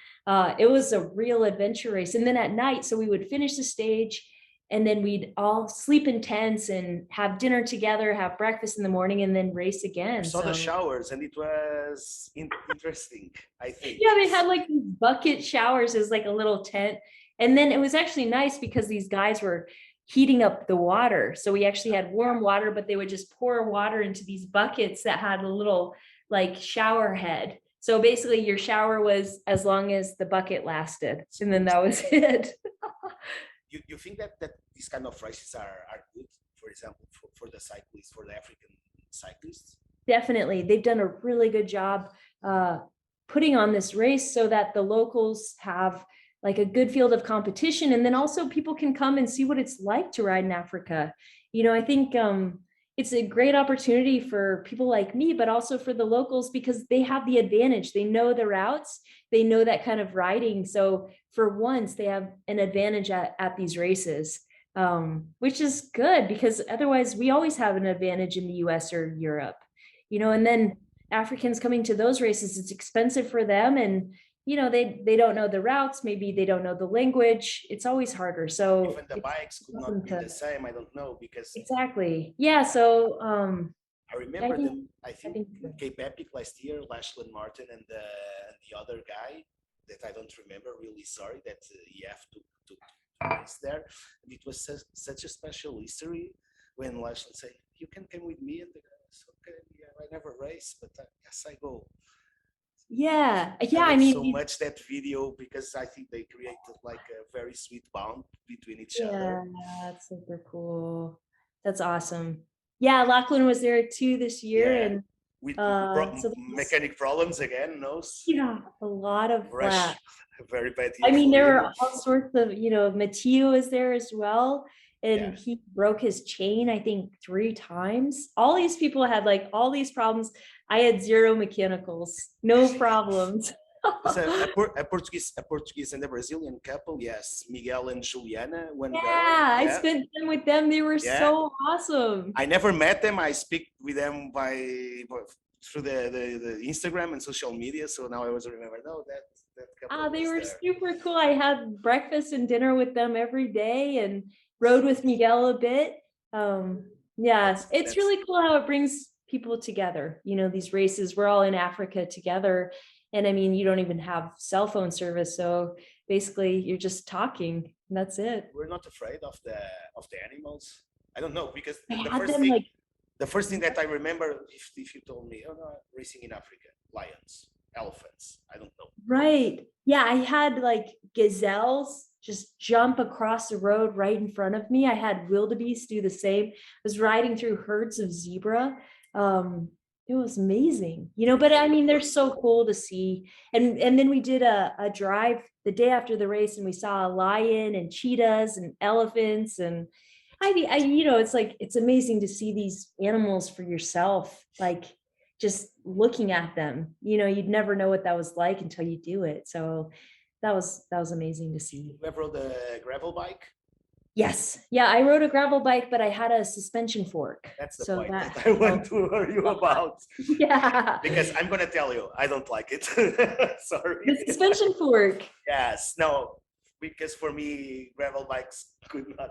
B: it was a real adventure race. And then at night, so we would finish the stage, and then we'd all sleep in tents and have dinner together, have breakfast in the morning, and then race
A: I
B: again.
A: saw the showers, and it was interesting, I think.
B: Yeah, they had like these bucket showers as like a little tent. And then it was actually nice because these guys were heating up the water. So we actually had warm water, but they would just pour water into these buckets that had a little like shower head. So basically your shower was as long as the bucket lasted. And then that was it.
A: You think that these kind of races are good, for example, for the cyclists, for the African cyclists?
B: Definitely. They've done a really good job putting on this race so that the locals have like a good field of competition. And then also people can come and see what it's like to ride in Africa. You know, I think it's a great opportunity for people like me, but also for the locals because they have the advantage. They know the routes, they know that kind of riding. So for once, they have an advantage at these races, which is good because otherwise we always have an advantage in the US or Europe, you know, and then Africans coming to those races, it's expensive for them. And, you know, they don't know the routes. Maybe they don't know the language. It's always harder. So
A: even the bikes could not be the same. I don't know because
B: exactly. Yeah. So,
A: I remember I
B: I
A: think
B: think
A: Cape Epic last year, Lachlan Martin and the other guy that I don't remember. Really sorry that you have to race there. And it was such a special history when Lachlan said, "You can come with me," and the guy was, "Okay, yeah, I never race, but yes, I go."
B: yeah.
A: I
B: Yeah. I
A: love so
B: mean,
A: much that video because I think they created like a very sweet bond between each
B: yeah,
A: other.
B: that's super cool. That's awesome. Yeah, Lachlan was there too this year,
A: Yeah,
B: and
A: with
B: so that's,
A: mechanic problems again, no?
B: yeah, a lot of
A: Rush,
B: flat.
A: a very bad
B: I
A: year
B: mean,
A: for
B: there
A: him.
B: were all sorts of, you know, Mateo is there as well,
A: Yeah,
B: and he broke his chain, I think, 3 times. All these people had like all these problems. I had zero mechanicals, no problems.
A: there's a Portuguese and a Brazilian couple. Yes, Miguel and Juliana, one girl.
B: Yeah, I
A: Yeah,
B: spent time with them. They were
A: yeah.
B: so awesome.
A: I never met them. I speak with them through the Instagram and social media. So now I was remember. No, that couple
B: They
A: was
B: were
A: there.
B: super cool. I had breakfast and dinner with them every day and rode with Miguel a bit. Yeah, it's
A: That's
B: really cool how it brings people together. You know, these races, we're all in Africa together. And I mean, you don't even have cell phone service. So basically you're just talking and that's it.
A: we're not afraid of the animals. I don't know because
B: I
A: the
B: had
A: first
B: them
A: thing
B: like,
A: the first thing that I remember, if you told me, oh no, racing in Africa, lions, elephants, I don't know.
B: right. Yeah, I had like gazelles just jump across the road right in front of me. I had wildebeest do the same. I was riding through herds of zebra. Um, it was amazing, but I mean, they're so cool to see. And then we did a drive the day after the race, and we saw a lion and cheetahs and elephants. And it's like, it's amazing to see these animals for yourself, like just looking at them, you'd never know what that was like until you do it. So that was amazing to see.
A: You ever rode a gravel bike?
B: Yes. Yeah, I rode a gravel bike, but I had a suspension fork.
A: That's the
B: So
A: point
B: that
A: that I want to hear you about.
B: Yeah.
A: Because I'm going to tell you, I don't like it. Sorry.
B: The suspension fork.
A: Yes, no, because for me, gravel bikes could not,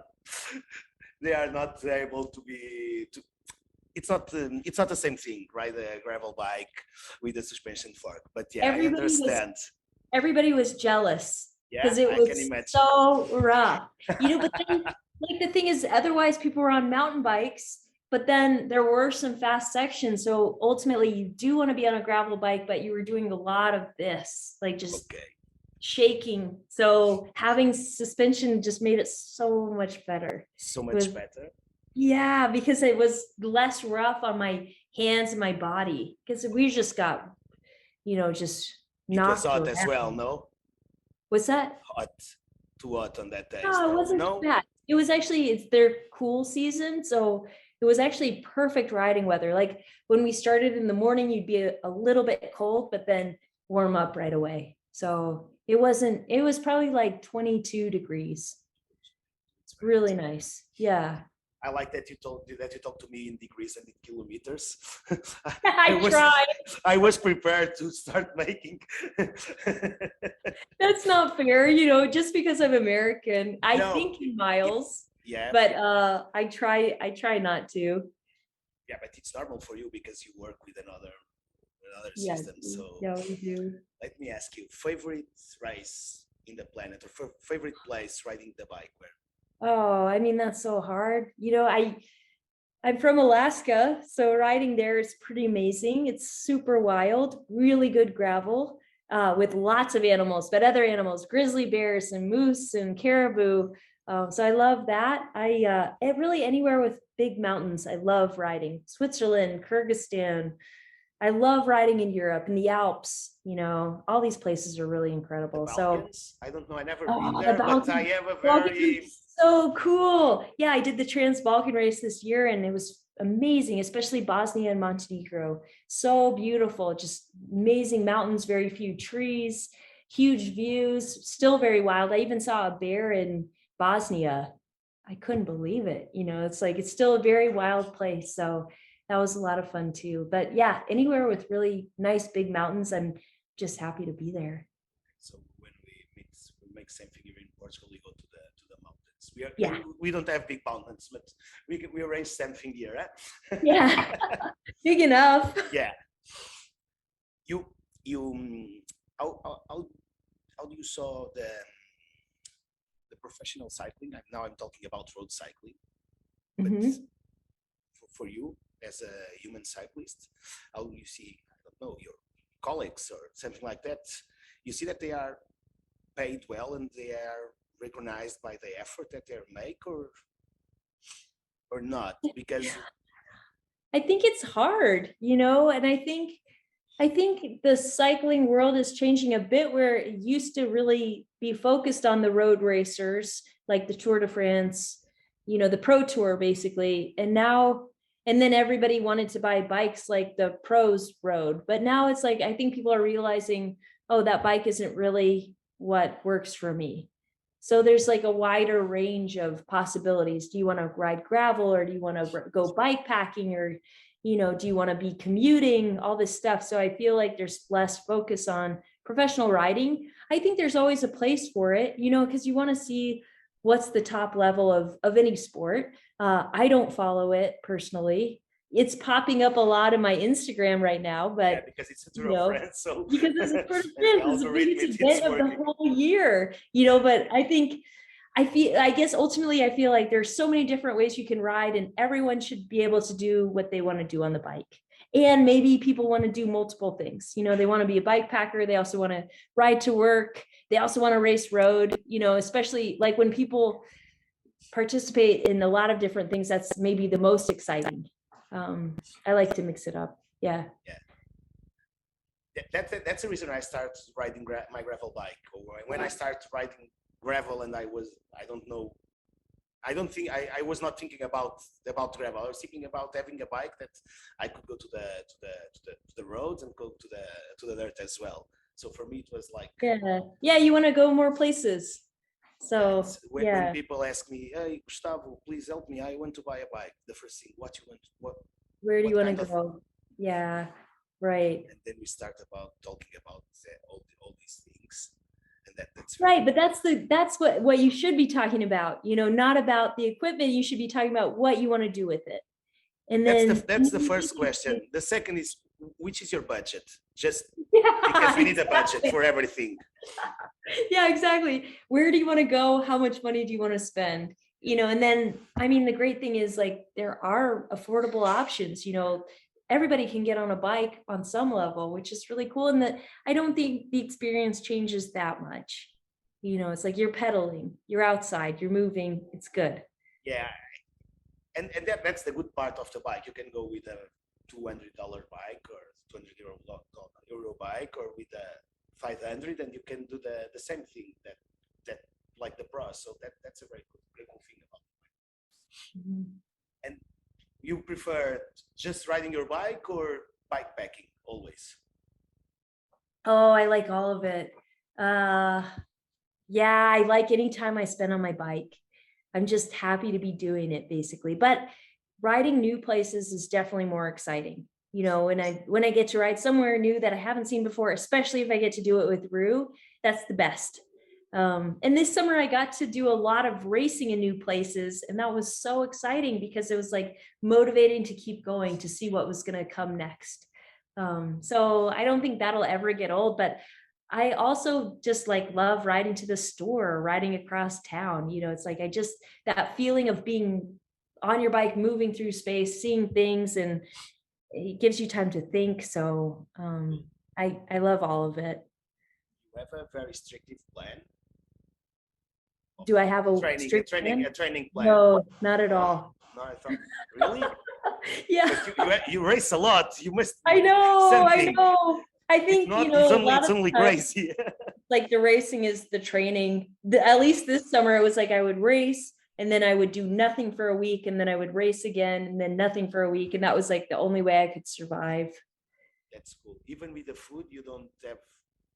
A: they are not able to be, it's not the same thing, right? The gravel bike with the suspension fork. But yeah, I understand.
B: Everybody was jealous
A: Yeah,
B: because it
A: I
B: was
A: can imagine.
B: so rough. But then, like, the thing is, otherwise people were on mountain bikes, but then there were some fast sections. So ultimately you do want to be on a gravel bike, but you were doing a lot of this, like just shaking. So having suspension just made it so much better.
A: So much better.
B: Yeah, because it was less rough on my hands and my body, because we just got, just knocked
A: It was hot
B: around.
A: as well, no?
B: What's that?
A: Hot, too hot on that day.
B: No, it wasn't bad. It was actually, it's their cool season, so it was actually perfect riding weather. Like when we started in the morning, you'd be a little bit cold, but then warm up right away. So it was probably like 22 degrees. It's really nice. Yeah.
A: I like that you talk to me in degrees and in kilometers.
B: I
A: was prepared to start making.
B: That's not fair, just because I'm American. I think in miles.
A: Yeah.
B: But I try not to.
A: Yeah, but it's normal for you because you work with another system. So
B: yeah, we do.
A: Let me ask you, favorite race in the planet or favorite place riding the bike where?
B: Oh, I mean, that's so hard. I'm from Alaska, so riding there is pretty amazing. It's super wild, really good gravel, with lots of animals, but other animals, grizzly bears and moose and caribou. So I love that. Really anywhere with big mountains, I love riding. Switzerland, Kyrgyzstan. I love riding in Europe, in the Alps. All these places are really incredible.
A: So I don't know. I never been there, but I have a very
B: so cool. Yeah, I did the Trans-Balkan race this year, and it was amazing, especially Bosnia and Montenegro. So beautiful, just amazing mountains, very few trees, huge views, still very wild. I even saw a bear in Bosnia. I couldn't believe it. It's like, it's still a very wild place. So that was a lot of fun too. But yeah, anywhere with really nice big mountains, I'm just happy to be there.
A: So when we make something here in Portugal, we go to the mountains. We don't have big mountains, but we arrange something here.
B: Yeah, big enough.
A: Yeah. You how do you saw the professional cycling? Now I'm talking about road cycling, but for you as a human cyclist, how do you see, I don't know, your colleagues or something like that? You see that they are paid well and they are recognized by the effort that they make, or not? Because
B: I think it's hard, and I think the cycling world is changing a bit, where it used to really be focused on the road racers, like the Tour de France, the Pro Tour basically. And then everybody wanted to buy bikes like the pros rode. But now it's like, I think people are realizing, oh, that bike isn't really what works for me. So there's like a wider range of possibilities. Do you want to ride gravel, or do you want to go bike packing, or do you want to be commuting, all this stuff? So I feel like there's less focus on professional riding. I think there's always a place for it, because you want to see what's the top level of any sport. I don't follow it personally. It's popping up a lot in my Instagram right now, but
A: because it's a Tour of France, so
B: because it's a Tour of France, it's the biggest event of the whole year, but I guess ultimately I feel like there's so many different ways you can ride, and everyone should be able to do what they want to do on the bike. And maybe people want to do multiple things. They want to be a bike packer. They also want to ride to work. They also want to race road, especially like when people participate in a lot of different things, that's maybe the most exciting. I like to mix it up. Yeah.
A: Yeah. That's the reason I started riding my gravel bike. Or when I started riding gravel, and I don't know, I don't think I was not thinking about gravel. I was thinking about having a bike that I could go to the roads and go to the dirt as well. So for me, it was like,
B: Yeah, you want to go more places. So
A: when people ask me, "Hey, Gustavo, please help me. I want to buy a bike." The first thing, what you want?
B: Where do you
A: What
B: want
A: kind
B: to
A: of?
B: go? Yeah, right.
A: And then we start about talking about all these things, and that's very
B: Right, but that's what you should be talking about, not about the equipment. You should be talking about what you want to do with it. And then
A: that's the first question. The second is, which is your budget? Just because
B: yeah,
A: we need a budget
B: exactly.
A: for everything.
B: Yeah, exactly. Where do you want to go? How much money do you want to spend? And then, I mean, the great thing is like there are affordable options, everybody can get on a bike on some level, which is really cool. And that I don't think the experience changes that much. It's like you're pedaling, you're outside, you're moving, it's good.
A: Yeah, and that's the good part of the bike. You can go with a $200 bike or 200 euro bike, or with a 500, and you can do the same thing that like the pro. So that's a very cool thing about it.
B: Mhm.
A: And you prefer just riding your bike or bike packing always?
B: Oh, I like all of it. Uh, yeah, I like any time I spend on my bike. I'm just happy to be doing it basically. But riding new places is definitely more exciting. When I get to ride somewhere new that I haven't seen before, especially if I get to do it with Rue, that's the best. And this summer I got to do a lot of racing in new places, and that was so exciting because it was like motivating to keep going to see what was going to come next. So I don't think that'll ever get old, but I also just like love riding to the store, riding across town. It's like that feeling of being on your bike, moving through space, seeing things, and it gives you time to think. So I love all of it.
A: You have a very restrictive plan of
B: Do I have a
A: training,
B: strict plan?
A: a training plan.
B: No, not at
A: No,
B: all.
A: no, I thought really.
B: Yeah,
A: But you race a lot. You must
B: I know, I
A: something.
B: know. I
A: If
B: think,
A: not,
B: a lot
A: it's
B: of
A: only
B: the time,
A: crazy.
B: like the racing is the training. At least this summer, it was like I would race and then I would do nothing for a week and then I would race again and then nothing for a week. And that was like the only way I could survive.
A: That's cool. Even with the food, you don't have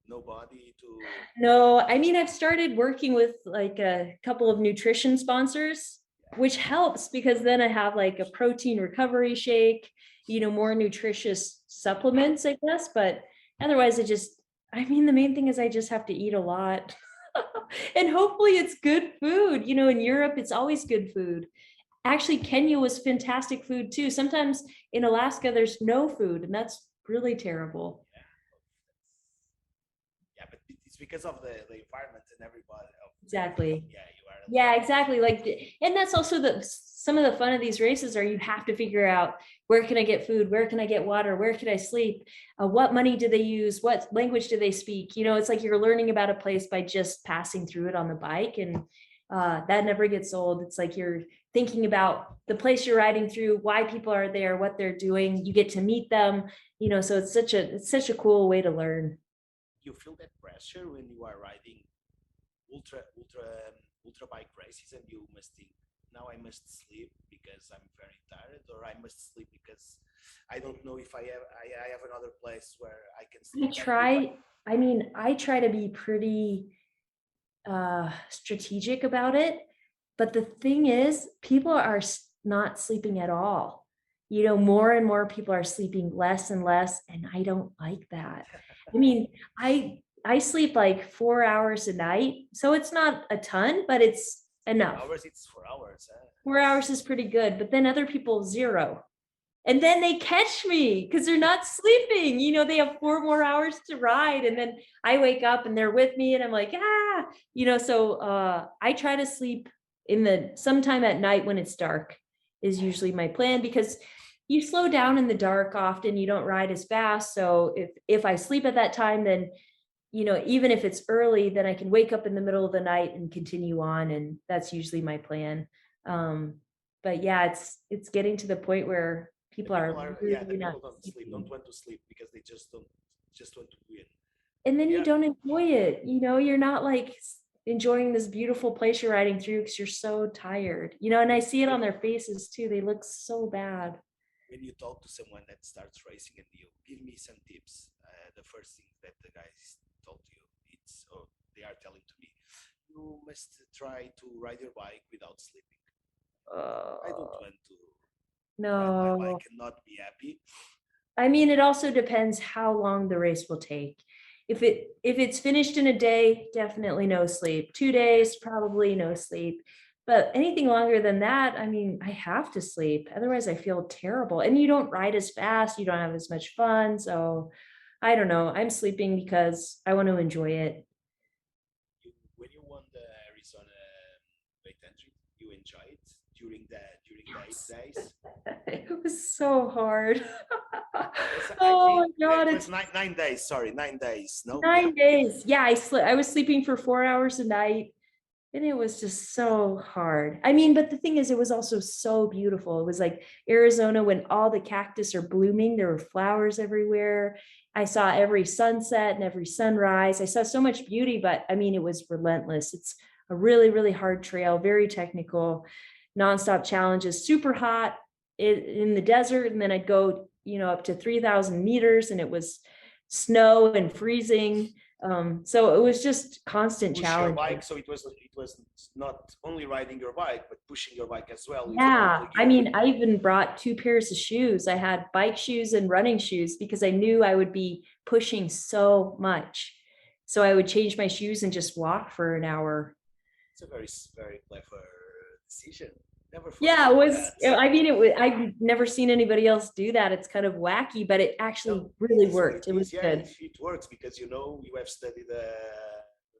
A: nobody to.
B: No, I mean, I've started working with like a couple of nutrition sponsors, which helps because then I have like a protein recovery shake, more nutritious supplements, I guess. But otherwise, I mean, the main thing is I just have to eat a lot. And hopefully it's good food. In Europe, it's always good food. Actually, Kenya was fantastic food too. Sometimes in Alaska, there's no food, and that's really terrible.
A: Yeah, but it's because of the environment and everybody.
B: Exactly.
A: Yeah, you are.
B: Yeah, exactly. Like, and that's also some of the fun of these races are you have to figure out where can I get food, where can I get water, where can I sleep, what money do they use, what language do they speak? It's like you're learning about a place by just passing through it on the bike, and that never gets old. It's like you're thinking about the place you're riding through, why people are there, what they're doing. You get to meet them, so it's such a cool way to learn.
A: You feel that pressure when you are riding ultra bike races, and you must think, now I must sleep because I'm very tired, or I must sleep because I don't know if I have another place where I can sleep.
B: I try to be pretty strategic about it. But the thing is, people are not sleeping at all. More and more people are sleeping less and less, and I don't like that. I mean, I sleep like 4 hours a night, so it's not a ton, but it's enough.
A: 4 hours, it's 4 hours.
B: 4 hours is pretty good, but then other people zero. And then they catch me because they're not sleeping. They have 4 more hours to ride. And then I wake up and they're with me and I'm like, so I try to sleep sometime at night when it's dark is usually my plan, because you slow down in the dark often, you don't ride as fast. So if I sleep at that time, then even if it's early, then I can wake up in the middle of the night and continue on. And that's usually my plan. But yeah, it's getting to the point where People are
A: the
B: really not
A: people don't sleep,
B: sleeping.
A: don't want to sleep because they just want to win.
B: And then you
A: Yeah,
B: don't enjoy it. You're not like enjoying this beautiful place you're riding through because you're so tired. And I see it on their faces too. They look so bad.
A: when you talk to someone that starts racing and you give me some tips, the first thing that the guys told you, they are telling to me, you must try to ride your bike without sleeping. I don't
B: Uh,
A: want to ride my
B: no.
A: bike and not be happy.
B: I mean, it also depends how long the race will take. If it's finished in a day, definitely no sleep. 2 days, probably no sleep. But anything longer than that, I mean, I have to sleep. Otherwise, I feel terrible. And you don't ride as fast, you don't have as much fun. So I don't know. I'm sleeping because I want to enjoy it.
A: When you won the Arizona weight entry, you enjoy it during the 8 days.
B: It was so hard.
A: Yes, I
B: Oh
A: think
B: my God,
A: it was
B: it's
A: 9 days. Sorry, 9 days. No, yeah.
B: 9 days. Yeah, I was sleeping for 4 hours a night. And it was just so hard. I mean, but the thing is, it was also so beautiful. It was like Arizona when all the cactus are blooming. There were flowers everywhere. I saw every sunset and every sunrise. I saw so much beauty, but I mean, it was relentless. It's a really, really hard trail, very technical, nonstop challenges, super hot in the desert. And then I'd go, up to 3,000 meters and it was snow and freezing. So it was just constant
A: Push your
B: challenge.
A: bike, so it was not only riding your bike but pushing your bike as well with all
B: Yeah,
A: the
B: I
A: gear.
B: mean, I even brought 2 pairs of shoes. I had bike shoes and running shoes because I knew I would be pushing so much. So I would change my shoes and just walk for an hour.
A: It's a very clever decision. Never
B: Yeah,
A: thought
B: it
A: of
B: was,
A: that.
B: I mean, I've never seen anybody else do that. It's kind of wacky, but it actually
A: No,
B: really
A: so
B: worked.
A: it
B: It was
A: is, yeah,
B: good.
A: it works because you have studied the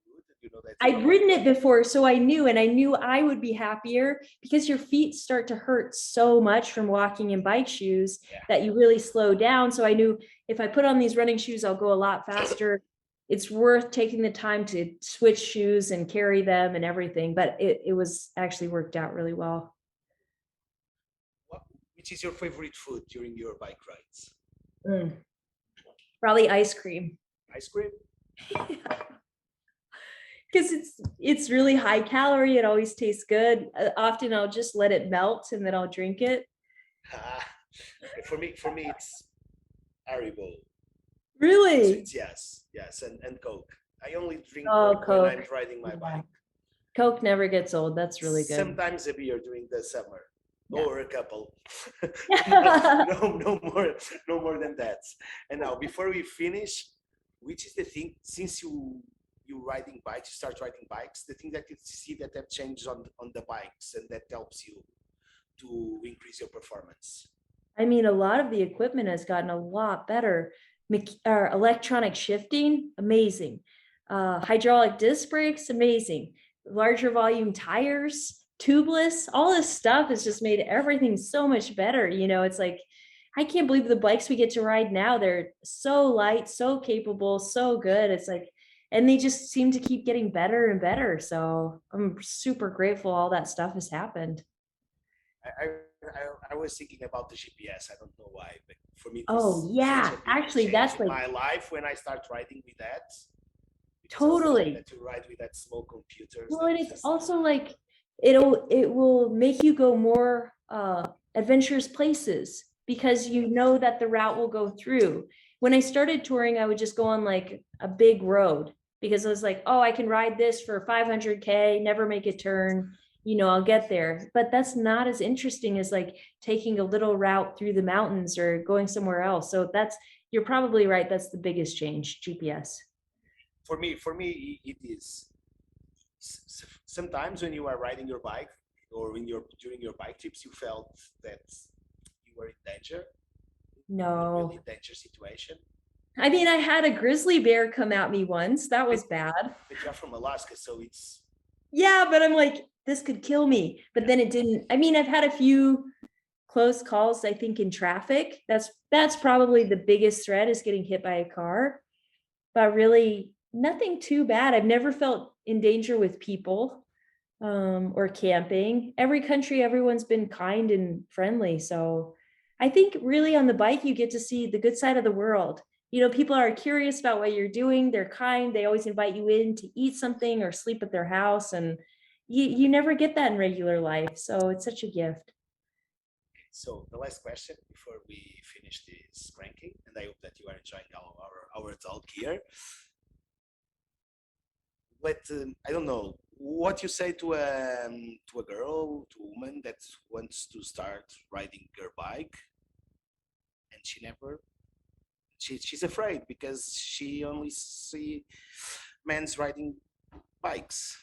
A: route and you know that
B: I'd ridden it before, so I knew I would be happier because your feet start to hurt so much from walking in bike shoes
A: yeah.
B: that you really slow down. So I knew if I put on these running shoes, I'll go a lot faster. It's worth taking the time to switch shoes and carry them and everything. But it was actually worked out really well.
A: What, which is your favorite food during your bike rides?
B: Mm. Probably ice cream.
A: Ice cream?
B: Because it's really high calorie. It always tastes good. Often I'll just let it melt and then I'll drink it.
A: For me, it's Haribo.
B: Really?
A: Sweets, yes, and Coke. I only drink
B: Oh,
A: Coke when I'm
B: Coke.
A: riding my
B: Yeah.
A: bike.
B: Coke never gets old. That's really good.
A: Sometimes a beer during the summer,
B: Yeah.
A: or a couple. No more than that. And now, before we finish, which is the thing since you riding bikes, you start riding bikes, the thing that you see that have changed on the bikes and that helps you to increase your performance?
B: I mean, a lot of the equipment has gotten a lot better. Electronic shifting, amazing. Hydraulic disc brakes, amazing. Larger volume tires, tubeless, all this stuff has just made everything so much better. It's like, I can't believe the bikes we get to ride now. They're so light, so capable, so good. It's like, and they just seem to keep getting better and better. So I'm super grateful all that stuff has happened.
A: I was thinking about the GPS. I don't know why, but for me, it
B: Oh
A: was such
B: yeah,
A: a big
B: actually,
A: change
B: that's
A: in
B: like
A: my life when I start riding with that. Because of the fact
B: totally.
A: that you ride with that small computers
B: Well,
A: that
B: and it's
A: just
B: also like it will make you go more adventurous places because you know that the route will go through. When I started touring, I would just go on like a big road because I was like, oh, I can ride this for 500K, never make a turn, I'll get there. But that's not as interesting as like taking a little route through the mountains or going somewhere else. So you're probably right. That's the biggest change, GPS.
A: for me it is. Sometimes when you are riding your bike or during your bike trips, you felt that you were in danger, in a really
B: No.
A: dangerous situation.
B: I mean, I had a grizzly bear come at me once. That was bad.
A: But you're from Alaska, so it's
B: Yeah, but I'm like, this could kill me. But then it didn't. I mean, I've had a few close calls, I think, in traffic. That's probably the biggest threat is getting hit by a car. But really nothing too bad. I've never felt in danger with people or camping. Every country, everyone's been kind and friendly. So I think really on the bike, you get to see the good side of the world. People are curious about what you're doing. They're kind. They always invite you in to eat something or sleep at their house. And you never get that in regular life. So it's such a gift.
A: So the last question before we finish this ranking, and I hope that you are enjoying our talk here. But I don't know what you say to a girl, to a woman that wants to start riding her bike, and she's afraid because she only see men's riding bikes.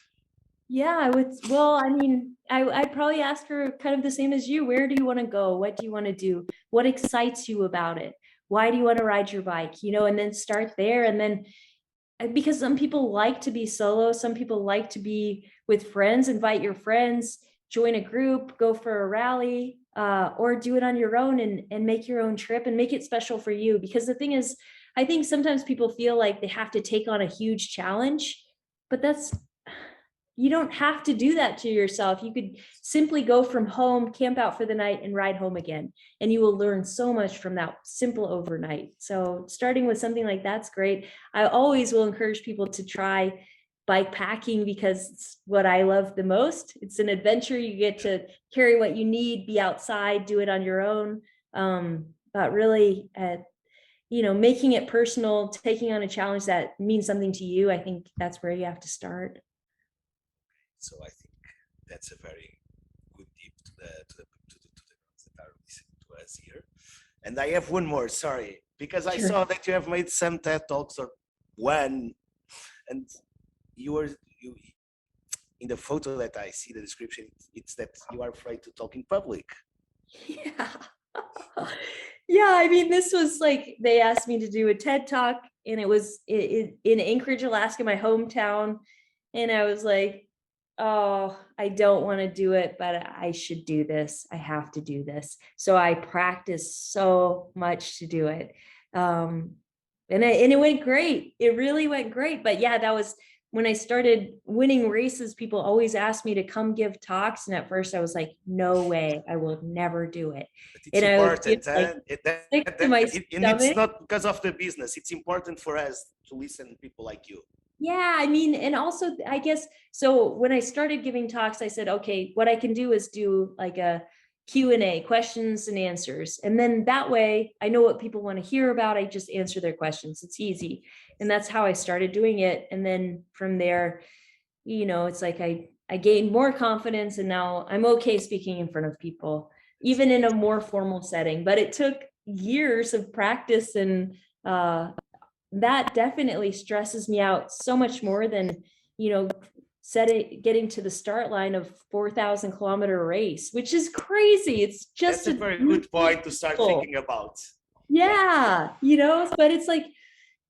B: Yeah, I mean, I'd probably ask her kind of the same as you. Where do you want to go? What do you want to do? What excites you about it? Why do you want to ride your bike? And then start there. And then because some people like to be solo, some people like to be with friends, invite your friends, join a group, go for a rally, or do it on your own and make your own trip and make it special for you. Because the thing is, I think sometimes people feel like they have to take on a huge challenge, but you don't have to do that to yourself. You could simply go from home, camp out for the night, and ride home again. And you will learn so much from that simple overnight. So starting with something like that's great. I always will encourage people to try bike packing because it's what I love the most. It's an adventure. You get to carry what you need, be outside, do it on your own. But really, making it personal, taking on a challenge that means something to you, I think that's where you have to start.
A: So I think that's a very good tip to the girls that are listening to us here. And I have one more, sorry, because I saw that you have made some TED Talks or one, and you in the photo that I see the description, it's that you are afraid to talk in public.
B: Yeah. Yeah, I mean, this was like, they asked me to do a TED Talk, and it was in Anchorage, Alaska, my hometown. And I was like, oh, I don't want to do it, but I should do this. I have to do this. So I practiced so much to do it. And it went great. It really went great. But yeah, that was when I started winning races. People always asked me to come give talks. And at first I was like, no way, I will never do it.
A: But it's important.
B: And
A: it's not because of the business. It's important for us to listen to people like you.
B: Yeah, I mean, and also I guess, so when I started giving talks, I said, okay, what I can do is do like a Q&A, questions and answers. And then that way I know what people want to hear about. I just answer their questions. It's easy. And that's how I started doing it. And then from there, it's like I gained more confidence, and now I'm okay speaking in front of people, even in a more formal setting. But it took years of practice, and that definitely stresses me out so much more than, getting to the start line of 4,000 kilometer race, which is crazy. It's just
A: That's a very good point to start thinking about.
B: Yeah, but it's like,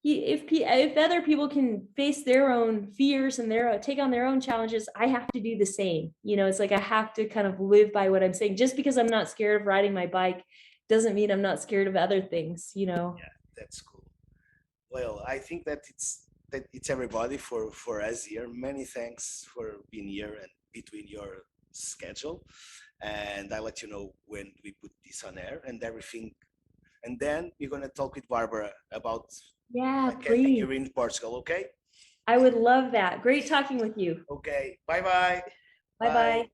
B: if other people can face their own fears and take on their own challenges, I have to do the same. It's like I have to kind of live by what I'm saying. Just because I'm not scared of riding my bike doesn't mean I'm not scared of other things.
A: Yeah, that's cool. Well, I think that it's everybody for us here. Many thanks for being here and between your schedule. And I'll let you know when we put this on air and everything. And then we're gonna talk with Barbara about camping here in Portugal. Okay?
B: I would love that. Great talking with you.
A: Okay. Bye-bye.
B: Bye-bye.